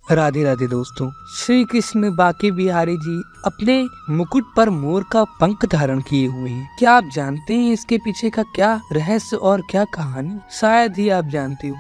राधे राधे दोस्तों। श्री कृष्ण बांके बिहारी जी अपने मुकुट पर मोर का पंख धारण किए हुए हैं। क्या आप जानते हैं इसके पीछे का क्या रहस्य और क्या कहानी? शायद ही आप जानते हो।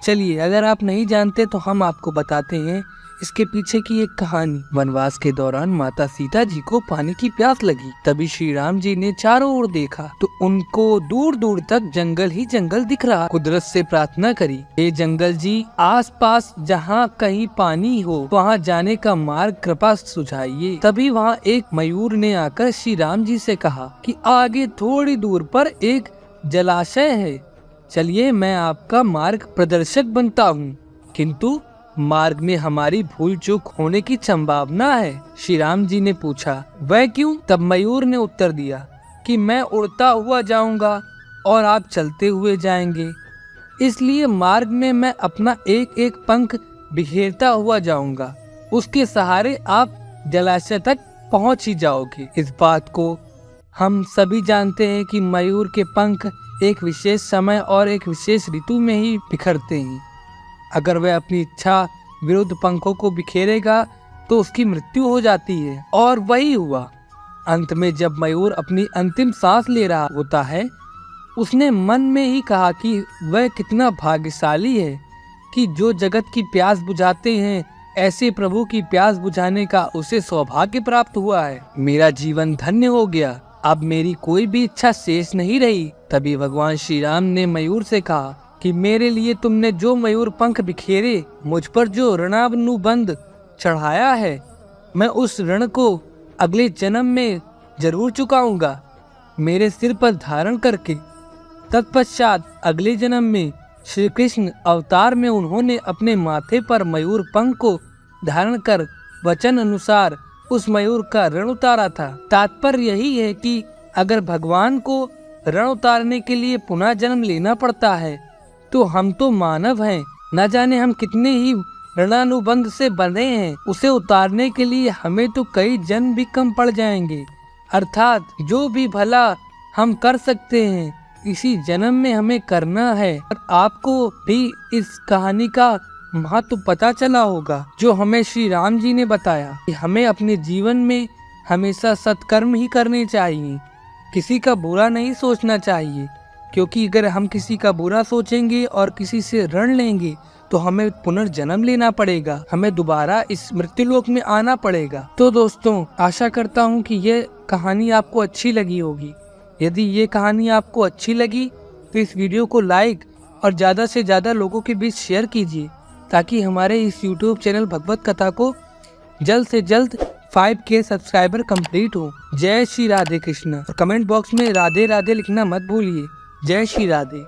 चलिए, अगर आप नहीं जानते तो हम आपको बताते हैं इसके पीछे की एक कहानी। वनवास के दौरान माता सीता जी को पानी की प्यास लगी। तभी श्री राम जी ने चारों ओर देखा तो उनको दूर दूर तक जंगल ही जंगल दिख रहा। कुदरत से प्रार्थना करी, हे जंगल जी, आसपास जहाँ कहीं पानी हो वहाँ जाने का मार्ग कृपा सुझाइए। तभी वहाँ एक मयूर ने आकर श्री राम जी से कहा कि आगे थोड़ी दूर पर एक जलाशय है, चलिए मैं आपका मार्ग प्रदर्शक बनता हूँ, किंतु मार्ग में हमारी भूल चूक होने की संभावना है। श्री राम जी ने पूछा, वह क्यों? तब मयूर ने उत्तर दिया कि मैं उड़ता हुआ जाऊंगा और आप चलते हुए जाएंगे, इसलिए मार्ग में मैं अपना एक एक पंख बिखेरता हुआ जाऊंगा, उसके सहारे आप जलाशय तक पहुंच ही जाओगे। इस बात को हम सभी जानते हैं कि मयूर के पंख एक विशेष समय और एक विशेष ऋतु में ही बिखरते हैं। अगर वह अपनी इच्छा विरुद्ध पंखों को बिखेरेगा तो उसकी मृत्यु हो जाती है, और वही हुआ। अंत में जब मयूर अपनी अंतिम सांस ले रहा होता है, उसने मन में ही कहा कि वह कितना भाग्यशाली है कि जो जगत की प्यास बुझाते हैं, ऐसे प्रभु की प्यास बुझाने का उसे सौभाग्य प्राप्त हुआ है। मेरा जीवन धन्य हो गया, अब मेरी कोई भी इच्छा शेष नहीं रही। तभी भगवान श्री राम ने मयूर से कहा कि मेरे लिए तुमने जो मयूर पंख बिखेरे, मुझ पर जो ऋणानुबंध चढ़ाया है, मैं उस ऋण को अगले जन्म में जरूर चुकाऊंगा, मेरे सिर पर धारण करके। तत्पश्चात अगले जन्म में श्री कृष्ण अवतार में उन्होंने अपने माथे पर मयूर पंख को धारण कर वचन अनुसार उस मयूर का ऋण उतारा था। तात्पर्य यही है कि अगर भगवान को ऋण उतारने के लिए पुनः जन्म लेना पड़ता है तो हम तो मानव हैं, न जाने हम कितने ही ऋणानुबंध से बंधे हैं, उसे उतारने के लिए हमें तो कई जन्म भी कम पड़ जाएंगे। अर्थात जो भी भला हम कर सकते हैं इसी जन्म में हमें करना है। और आपको भी इस कहानी का महत्व पता चला होगा जो हमें श्री राम जी ने बताया कि हमें अपने जीवन में हमेशा सत्कर्म ही करने चाहिए, किसी का बुरा नहीं सोचना चाहिए, क्योंकि अगर हम किसी का बुरा सोचेंगे और किसी से ऋण लेंगे तो हमें पुनर्जन्म लेना पड़ेगा, हमें दोबारा इस मृत्युलोक में आना पड़ेगा। तो दोस्तों, आशा करता हूँ कि ये कहानी आपको अच्छी लगी होगी। यदि ये कहानी आपको अच्छी लगी तो इस वीडियो को लाइक और ज़्यादा से ज़्यादा लोगों के बीच शेयर कीजिए, ताकि हमारे इस YouTube चैनल भगवत कथा को जल्द से जल्द 5K सब्सक्राइबर कंप्लीट हो। जय श्री राधे कृष्ण। और कमेंट बॉक्स में राधे राधे लिखना मत भूलिए। जय श्री राधे।